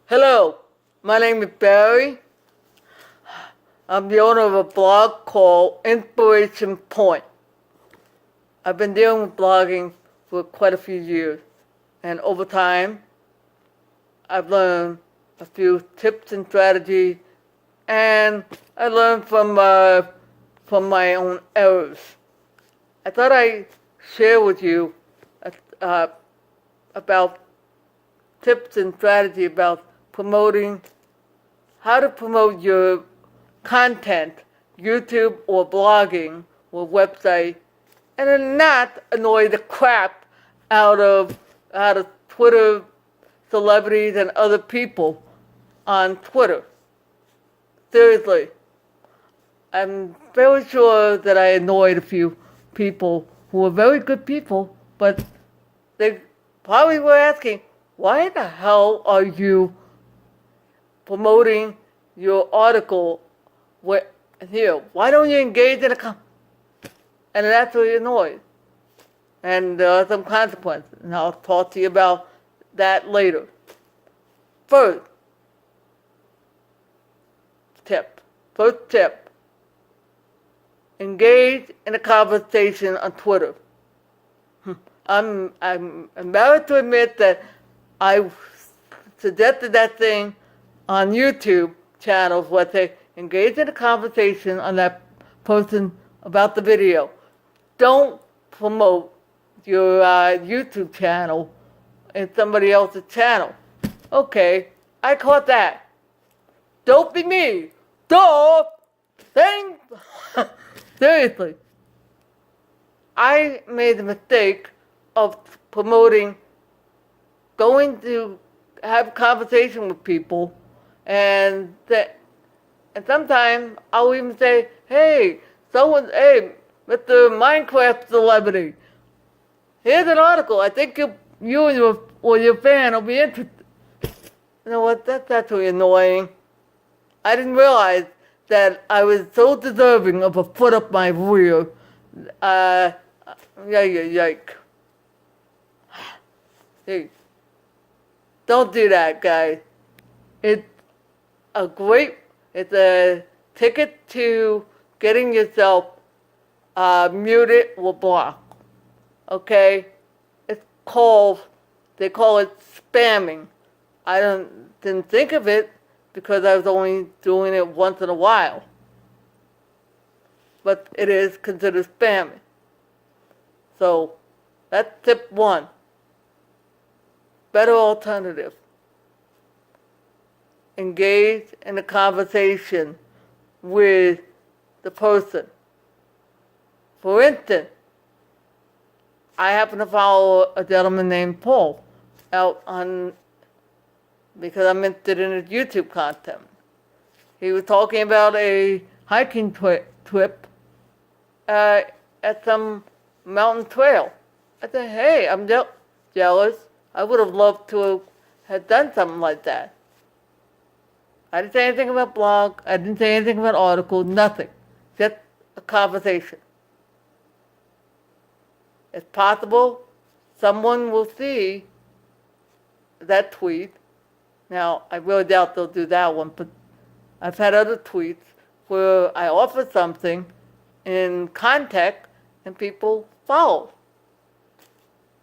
Hello, my name is Barry. I'm the owner of a blog called Inspiration Point. I've been dealing with blogging for quite a few years, and over time, I've learned a few tips and strategies, and I learned from my own errors. I thought I'd share with you uh, about tips and strategy about how to promote your content, YouTube or blogging or website, and then not annoy the crap out of Twitter celebrities and other people on Twitter. Seriously, I'm very sure that I annoyed a few people who were very good people, but they probably were asking, why the hell are you promoting your article here? Why don't you engage in and that's really annoying. And there are some consequences, and I'll talk to you about that later. First tip, engage in a conversation on Twitter. I'm embarrassed to admit that I suggested that thing on YouTube channels where they engage in a conversation on that person about the video. Don't promote your YouTube channel in somebody else's channel. Okay, I caught that. Don't be me. Don't. Seriously. I made the mistake of going to have a conversation with people, and sometimes I'll even say, hey, hey, Mr. Minecraft celebrity, here's an article. I think you and your fan will be interested. You know what? That's actually annoying. I didn't realize that I was so deserving of a foot up my rear. Yike. Hey, don't do that, guys. It's a ticket to getting yourself muted or blocked. Okay? They call it spamming. I didn't think of it because I was only doing it once in a while. But it is considered spamming. So that's tip one. Better alternative. Engage in a conversation with the person. For instance, I happen to follow a gentleman named Paul because I'm interested in his YouTube content. He was talking about a hiking trip at some mountain trail. I said, hey, I'm jealous. I would have loved to have done something like that. I didn't say anything about blog. I didn't say anything about article. Nothing. Just a conversation. It's possible someone will see that tweet. Now, I really doubt they'll do that one, but I've had other tweets where I offer something in context and people follow.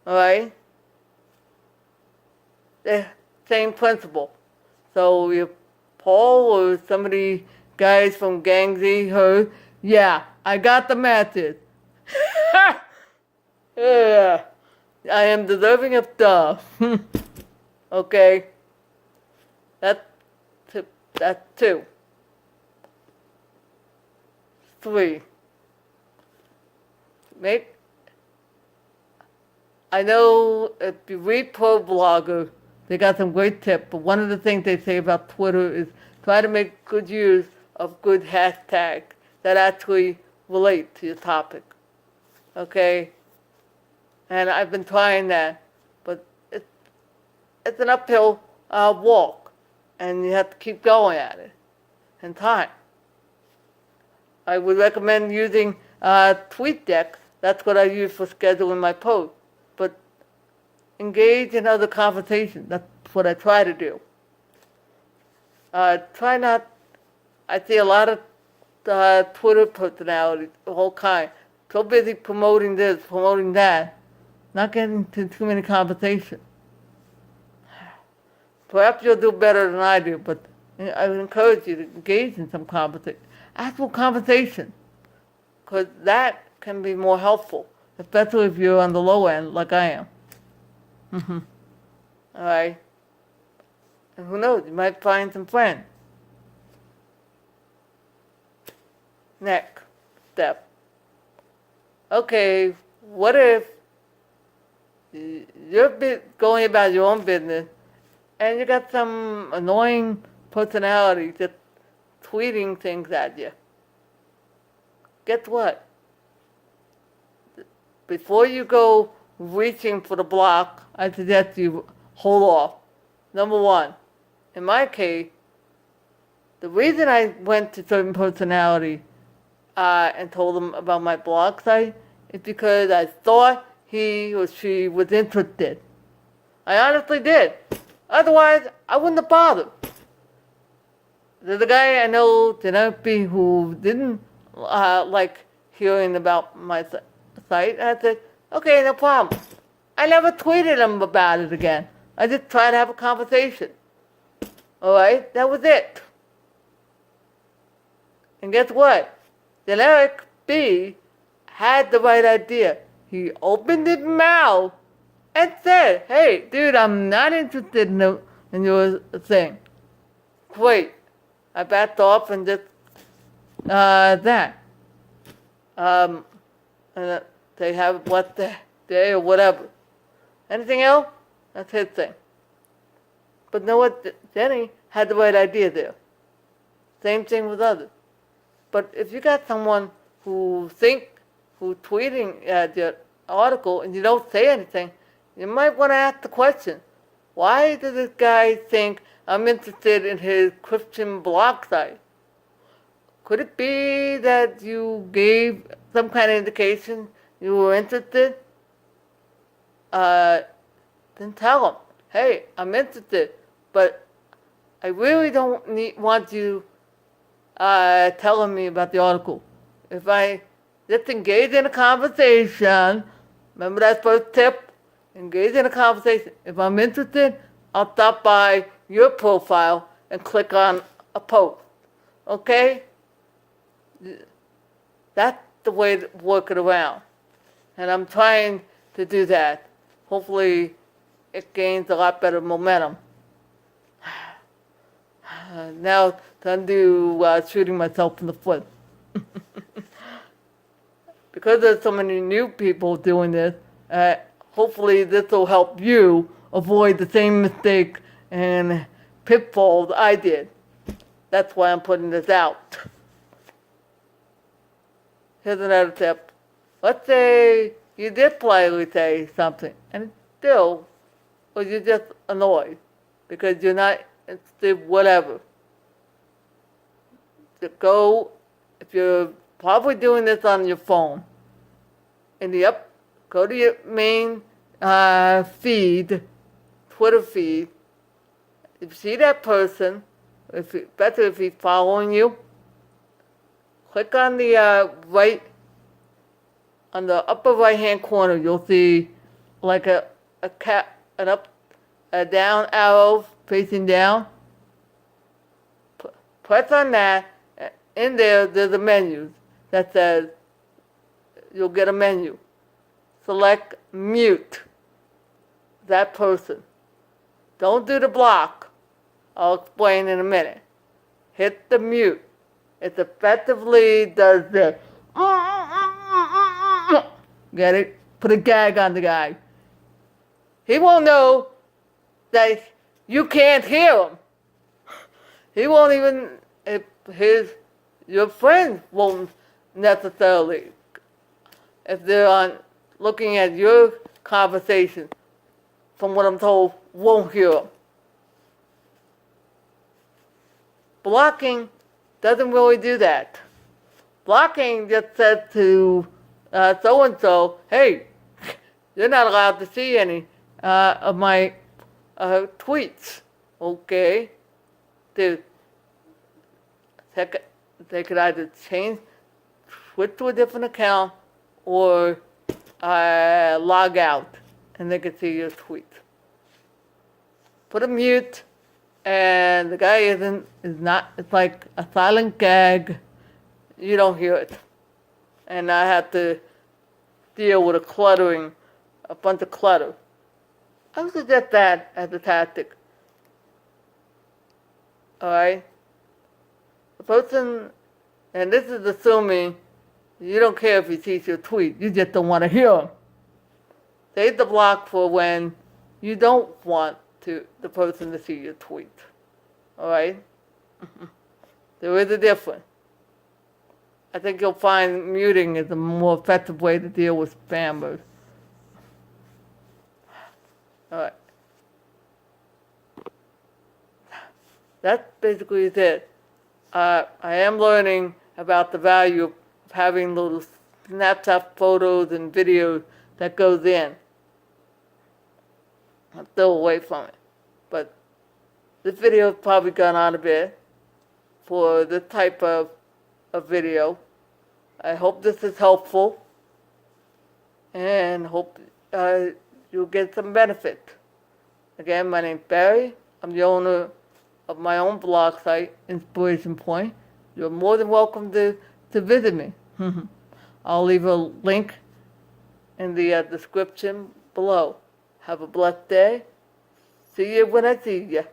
All right? The same principle. So if Paul or somebody, guys from Gangsy heard, yeah, I got the message. Yeah, I am deserving of stuff. Okay? That's two. 3. I know if you read Pro Blogger, they got some great tips, but one of the things they say about Twitter is try to make good use of good hashtags that actually relate to your topic. Okay? And I've been trying that, but it's an uphill walk, and you have to keep going at it in time. I would recommend using TweetDeck. That's what I use for scheduling my posts. But engage in other conversations. That's what I try to do. Try not. I see a lot of Twitter personalities, the whole kind, so busy promoting this, promoting that, not getting to too many conversations. Perhaps you'll do better than I do, but I would encourage you to engage in some conversation, actual conversation, because that can be more helpful, especially if you're on the low end like I am. All right. And who knows, you might find some friends. Next step. Okay, what if you're going about your own business and you got some annoying personality just tweeting things at you? Guess what? Before you go reaching for the block, I suggest you hold off. Number one, in my case, the reason I went to certain personality and told them about my blog site is because I thought he or she was interested. I honestly did. Otherwise, I wouldn't have bothered. There's a guy I know, Tenerife, who didn't like hearing about my site. I said, okay, no problem. I never tweeted him about it again. I just tried to have a conversation. All right, that was it. And guess what? Generic B had the right idea. He opened his mouth and said, hey, dude, I'm not interested in your thing. Great. I backed off and just that. And they have what the day or whatever. Anything else? That's his thing. But know what? Jenny had the right idea there. Same thing with others. But if you got someone who's tweeting at your article and you don't say anything, you might want to ask the question, why does this guy think I'm interested in his Christian blog site? Could it be that you gave some kind of indication you were interested? Then tell him, hey, I'm interested, but I really don't want you telling me about the article. If I just engage in a conversation, remember that first tip? Engage in a conversation. If I'm interested, I'll stop by your profile and click on a post. Okay? That's the way to work it around. And I'm trying to do that. Hopefully, it gains a lot better momentum. Now, to undo shooting myself in the foot. Because there's so many new people doing this, hopefully this will help you avoid the same mistake and pitfalls I did. That's why I'm putting this out. Here's another tip. Let's say you did politely say something, and still, or you're just annoyed because you're not interested, whatever. To go, if you're probably doing this on your phone, go to your main feed, Twitter feed. If you see that person, especially if he's following you, click on the on the upper right-hand corner. You'll see like a down arrow facing down. Press on that. In there's a menu that says, you'll get a menu. Select mute that person. Don't do the block. I'll explain in a minute. Hit the mute. It effectively does this. Get it? Put a gag on the guy. He won't know that you can't hear him. He won't even, your friends won't necessarily, if they're looking at your conversation, from what I'm told, won't hear them. Blocking doesn't really do that. Blocking just says to so-and-so, hey, you're not allowed to see any of my tweets, okay? Dude, they could either switch to a different account, or log out, and they could see your tweets. Put a mute, and the guy is not, it's like a silent gag. You don't hear it. And I have to deal with a bunch of clutter. I would suggest that as a tactic. Alright? The person, and this is assuming you don't care if he sees your tweet, you just don't want to hear him. Save the block for when you don't want the person to see your tweet. Alright? There is a difference. I think you'll find muting is a more effective way to deal with spammers. Alright. That's basically it. I am learning about the value of having little snapshot photos and videos that goes in. I'm still away from it. But this video has probably gone on a bit for this type of video. I hope this is helpful, and hope you'll get some benefit. Again, my name's Barry. I'm the owner of my own blog site, Inspiration Point. You're more than welcome to visit me. I'll leave a link in the description below. Have a blessed day. See you when I see you.